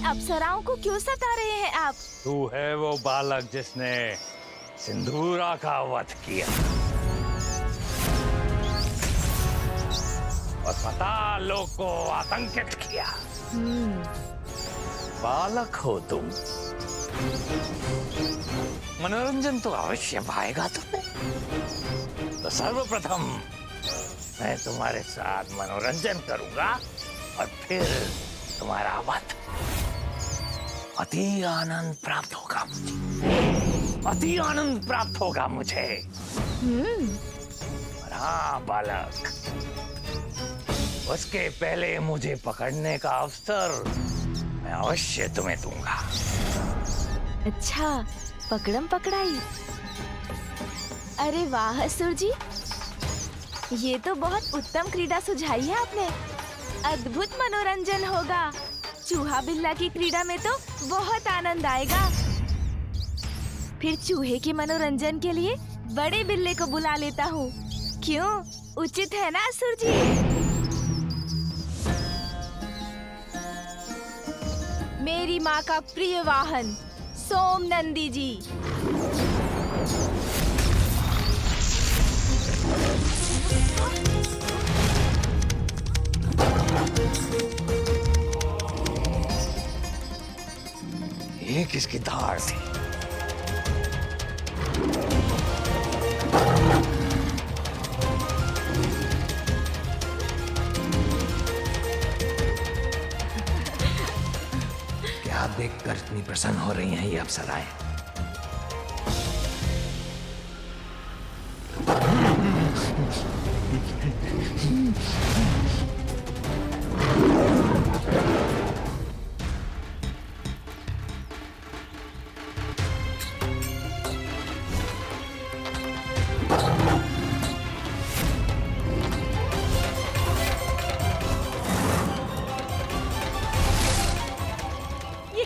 अप्सराओं को क्यों सता रहे हैं आप? तू है वो बालक जिसने सिंदूरा का वध किया और पाताल लोक को आतंकित किया। बालक हो तुम, मनोरंजन तो अवश्य पाएगा तुम्हें। तो सर्वप्रथम मैं तुम्हारे साथ मनोरंजन करूंगा और फिर तुम्हारा वध। अति आनंद प्राप्त होगा मुझे, अति आनंद प्राप्त होगा मुझे। और हाँ बालक, उसके पहले मुझे पकड़ने का अवसर मैं अवश्य तुम्हें दूंगा। अच्छा, पकड़म पकड़ाई। अरे वाह असुर जी, ये तो बहुत उत्तम क्रीड़ा सुझाई है आपने। अद्भुत मनोरंजन होगा। चूहा बिल्ला की क्रीड़ा में तो बहुत आनंद आएगा। फिर चूहे के मनोरंजन के लिए बड़े बिल्ले को बुला लेता हूँ। क्यों, उचित है ना असुर जी? मेरी माँ का प्रिय वाहन सोम नंदी जी। ये किसकी धार थी? क्या देखकर इतनी प्रसन्न हो रही हैं ये अप्सराएं?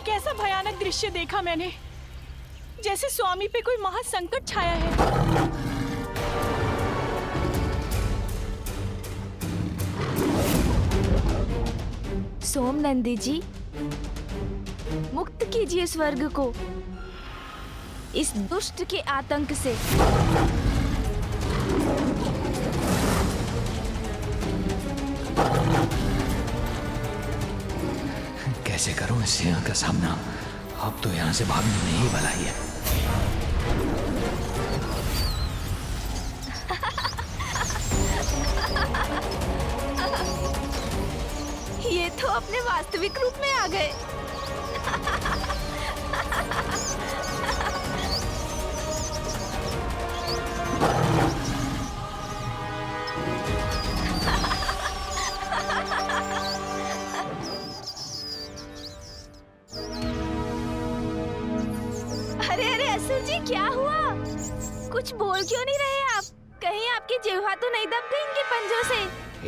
कैसा भयानक दृश्य देखा मैंने, जैसे स्वामी पे कोई महासंकट छाया है। सोम नंदी जी, मुक्त कीजिए स्वर्ग को इस दुष्ट के आतंक से। कैसे करूं इस सिंह का सामना? अब तो यहाँ से भागने में ही भलाई है। ये तो अपने वास्तविक रूप में आ गए। जी क्या हुआ? कुछ बोल क्यों नहीं रहे आप? कहीं आपकी जिह्वा तो नहीं दब गई इनके पंजों से?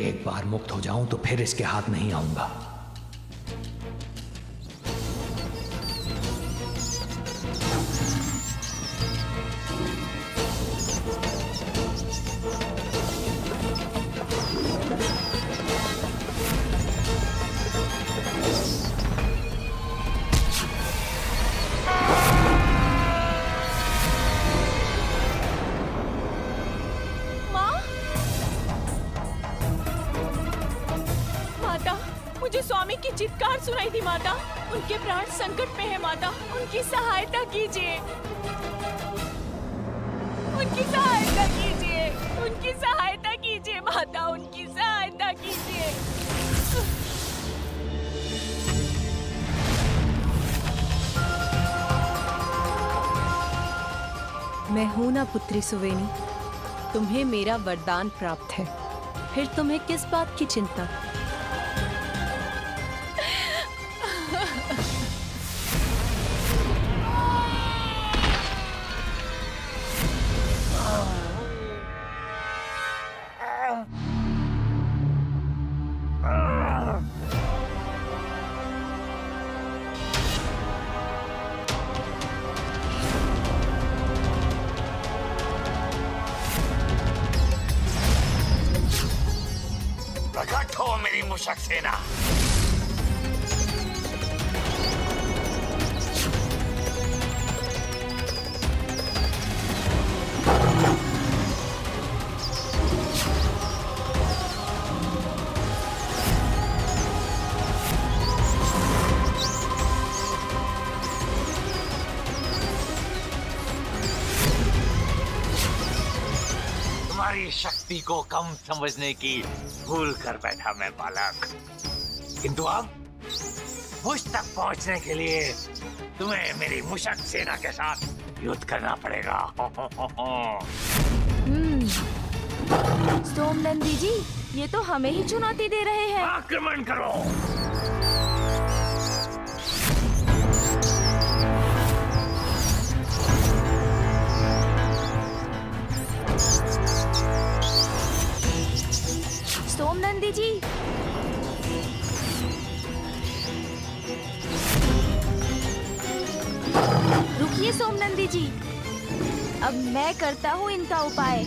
एक बार मुक्त हो जाऊं तो फिर इसके हाथ नहीं आऊंगा। मुझे स्वामी की चित्कार सुनाई दी माता। उनके प्राण संकट में है माता, उनकी सहायता कीजिए, उनकी सहायता कीजिए, उनकी सहायता कीजिए माता, उनकी सहायता कीजिए। मैं हूं ना पुत्री सुवेनी, तुम्हें मेरा वरदान प्राप्त है, फिर तुम्हें किस बात की चिंता? प्रकट हो मेरी मूषक सेना। शक्ति को कम समझने की भूल कर बैठा मैं बालक। किंतु अब मुझ तक पहुंचने के लिए तुम्हें मेरी मुशक सेना के साथ युद्ध करना पड़ेगा। सोमनंदी जी, ये तो हमें ही चुनौती दे रहे हैं। आक्रमण करो। सोमनंदी जी, रुकिए सोमनंदी जी, अब मैं करता हूँ इनका उपाय।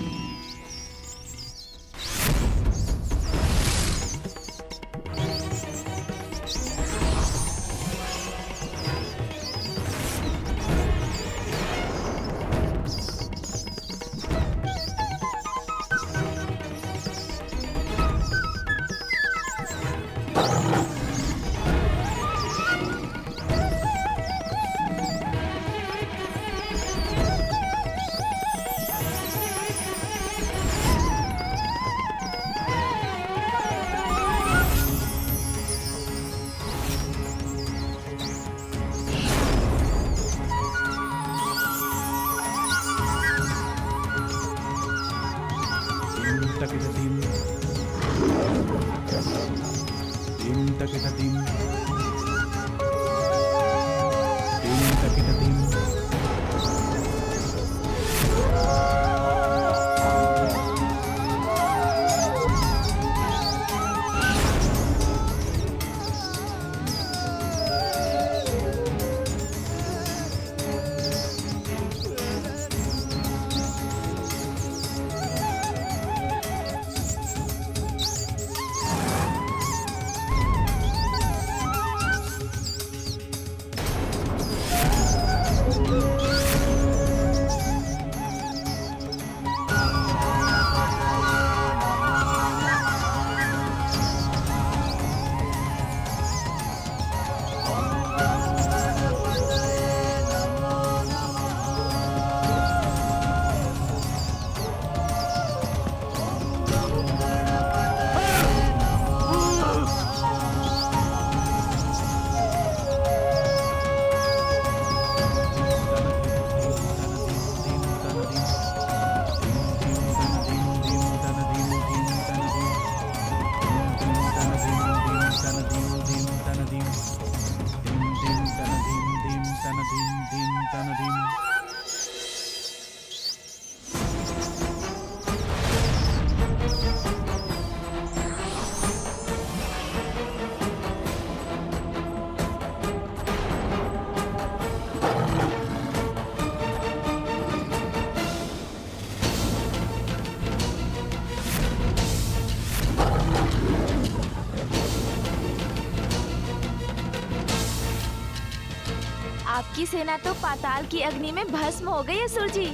आपकी सेना तो पाताल की अग्नि में भस्म हो गई है असुर जी।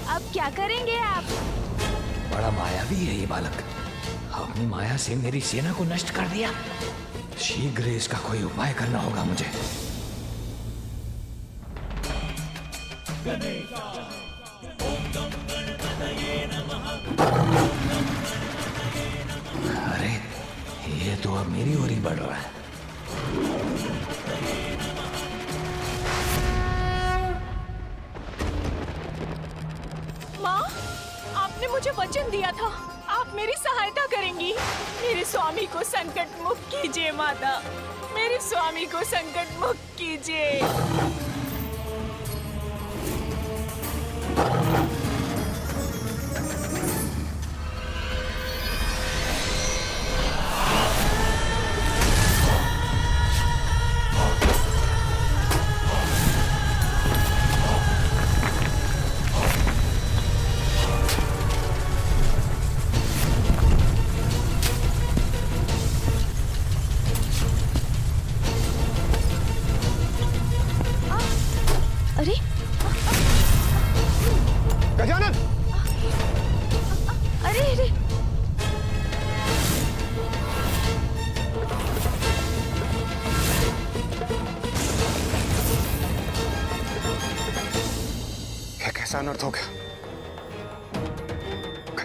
अब क्या करेंगे आप? बड़ा मायावी है ये बालक। अपनी माया से मेरी सेना को नष्ट कर दिया। शीघ्र इसका कोई उपाय करना होगा मुझे। अरे ये तो अब मेरी ओर ही बढ़ रहा है। माँ, आपने मुझे वचन दिया था, आप मेरी सहायता करेंगी। मेरे स्वामी को संकट मुक्त कीजिए माता, मेरे स्वामी को संकट मुक्त कीजिए। अरे गजानन! अरे अरे यह कैसा अनर्थ हो गया?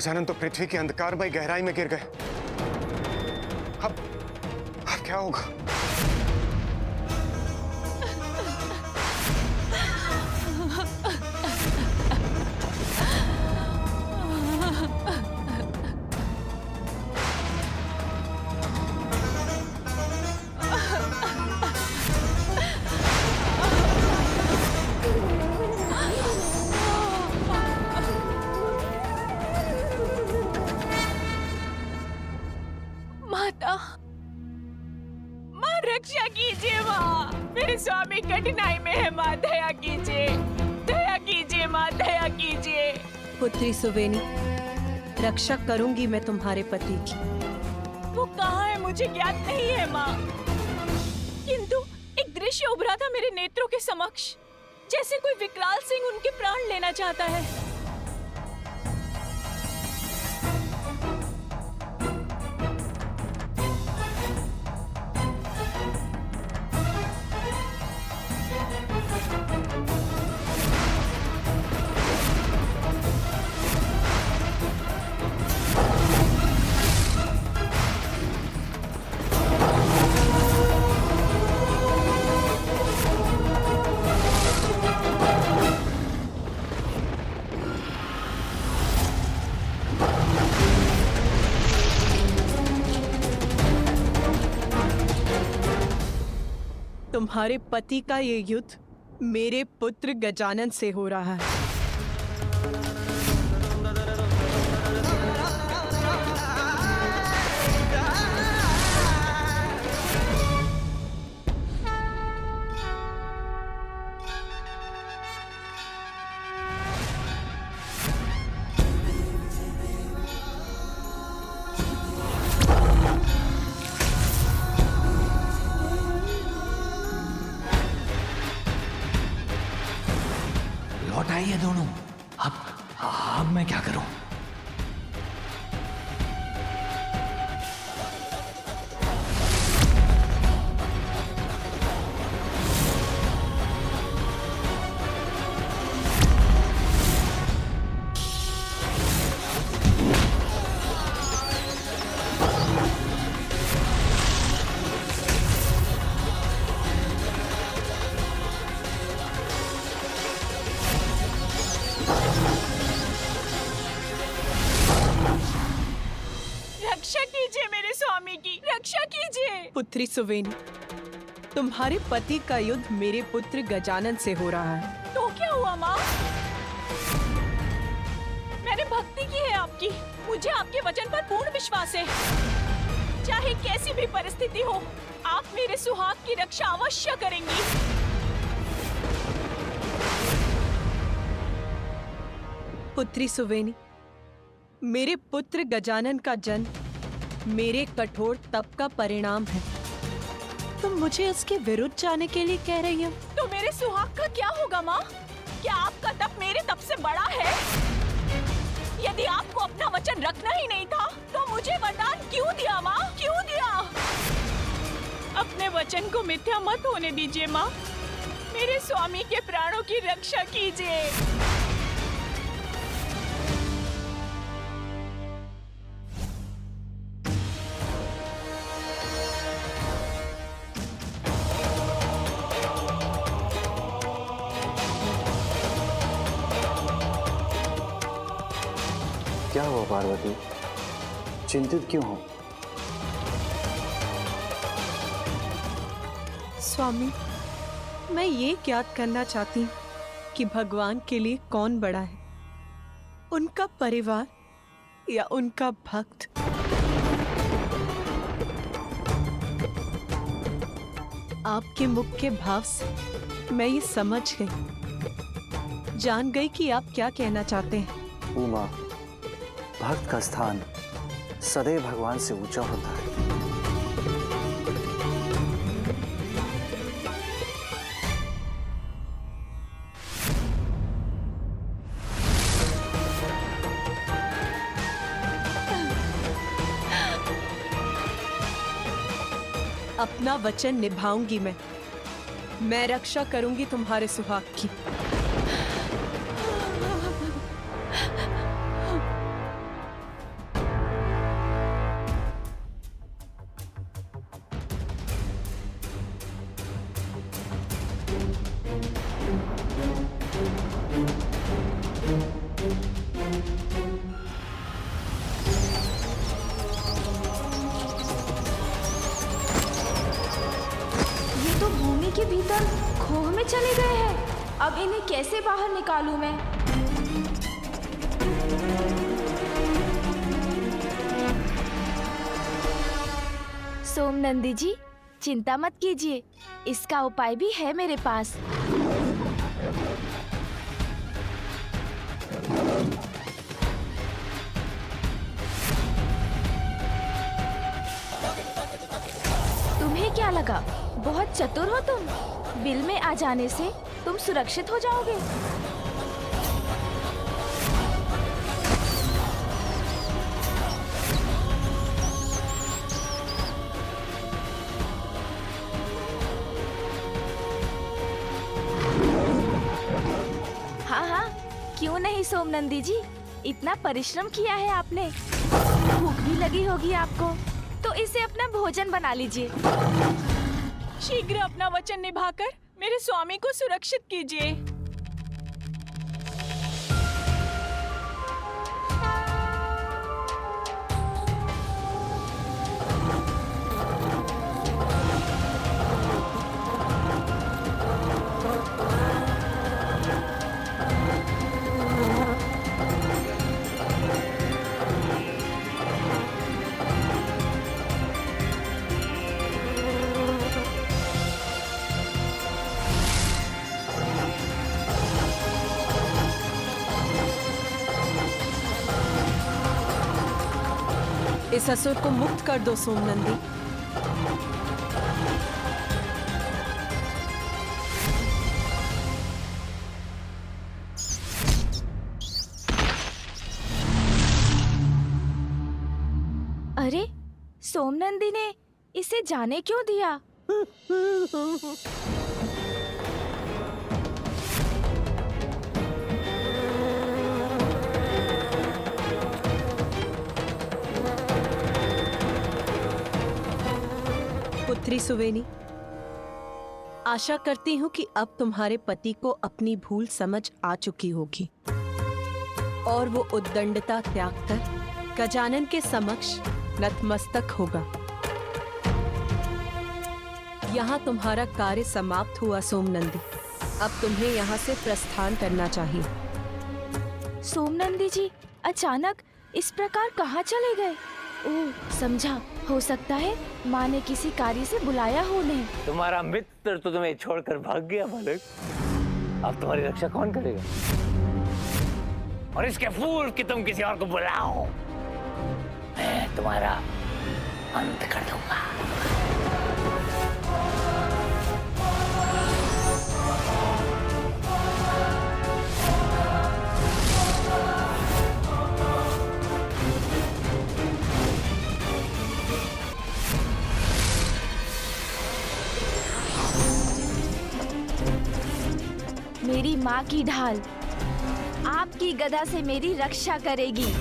गजानन तो पृथ्वी की अंधकारमय गहराई में गिर गए। अब क्या होगा? माता, माँ रक्षा कीजिए माँ, मेरे स्वामी कठिनाई में है माँ, दया कीजिए माँ, दया कीजिए। पुत्री सुवेनी, रक्षा करूंगी मैं तुम्हारे पति की। वो कहाँ है मुझे ज्ञात नहीं है माँ, किंतु एक दृश्य उभरा था मेरे नेत्रों के समक्ष, जैसे कोई विकराल सिंह उनके प्राण लेना चाहता है। तुम्हारे पति का ये युद्ध मेरे पुत्र गजानन से हो रहा है। लौट आइए दोनों। अब मैं क्या करूं? रक्षा कीजिए मेरे स्वामी की, रक्षा कीजिए। पुत्री सुवेनी, तुम्हारे पति का युद्ध मेरे पुत्र गजानन से हो रहा है। तो क्या हुआ माँ? मैंने भक्ति की है आपकी, मुझे आपके वचन पर पूर्ण विश्वास है। चाहे कैसी भी परिस्थिति हो, आप मेरे सुहाग की रक्षा अवश्य करेंगी। पुत्री सुवेनी, मेरे पुत्र गजानन का जन्म मेरे कठोर तप का परिणाम है। तुम मुझे उसके विरुद्ध जाने के लिए कह रही हो? तो मेरे सुहाग का क्या होगा माँ? क्या आपका तप मेरे तप से बड़ा है? यदि आपको अपना वचन रखना ही नहीं था, तो मुझे वरदान क्यों दिया माँ? क्यों दिया? अपने वचन को मिथ्या मत होने दीजिए माँ। मेरे स्वामी के प्राणों की रक्षा कीजिए। क्या हुआ पार्वती, चिंतित क्यों हो? स्वामी, मैं ये ज्ञात करना चाहती हूँ कि भगवान के लिए कौन बड़ा है, उनका परिवार या उनका भक्त। आपके मुख के भाव से मैं ये समझ गई, जान गई कि आप क्या कहना चाहते हैं। उमा, भक्त का स्थान सदैव भगवान से ऊंचा होता है। अपना वचन निभाऊंगी मैं रक्षा करूंगी तुम्हारे सुहाग की। एकदम खोह में चले गए हैं। अब इन्हें कैसे बाहर निकालूं मैं? सोमनंदी जी, चिंता मत कीजिए, इसका उपाय भी है मेरे पास। तुम्हें क्या लगा, बहुत चतुर हो तुम? बिल में आ जाने से तुम सुरक्षित हो जाओगे। हाँ हाँ, क्यों नहीं सोमनंदी जी, इतना परिश्रम किया है आपने, भूख भी लगी होगी आपको, तो इसे अपना भोजन बना लीजिए। शीघ्र अपना वचन निभाकर मेरे स्वामी को सुरक्षित कीजिए। इस असुर को मुक्त कर दो सोमनंदी। अरे, सोमनंदी ने इसे जाने क्यों दिया? पुत्री सुवेनी, आशा करती हूँ कि अब तुम्हारे पति को अपनी भूल समझ आ चुकी होगी और वो उद्दंडता त्याग कर गजानन के समक्ष नतमस्तक होगा। यहाँ तुम्हारा कार्य समाप्त हुआ सोमनंदी, अब तुम्हें यहाँ से प्रस्थान करना चाहिए। सोमनंदी जी अचानक इस प्रकार कहाँ चले गए? ओह, समझा, हो सकता है माँ ने किसी कार्य से बुलाया हो उन्हें। तुम्हारा मित्र तो तुम्हें छोड़कर भाग गया बालक, अब तुम्हारी रक्षा कौन करेगा? और इसके फूल कि तुम किसी और को बुलाओ, मैं तुम्हारा अंत कर दूंगा। मेरी माँ की ढाल आपकी गदा से मेरी रक्षा करेगी।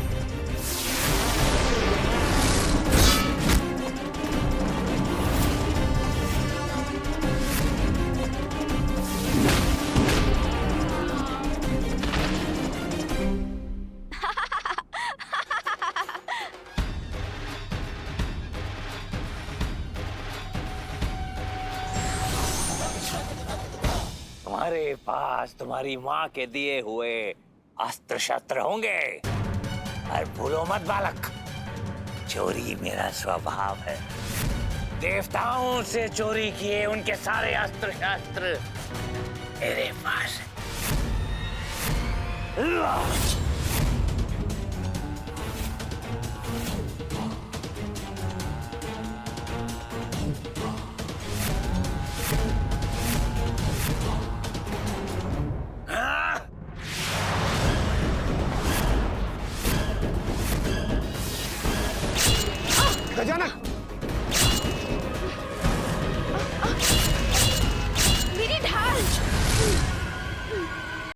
तुम्हारे पास तुम्हारी माँ के दिए हुए अस्त्र शस्त्र होंगे, और भूलो मत बालक, चोरी मेरा स्वभाव है। देवताओं से चोरी किए उनके सारे अस्त्र शस्त्र मेरे पास है। गजानन!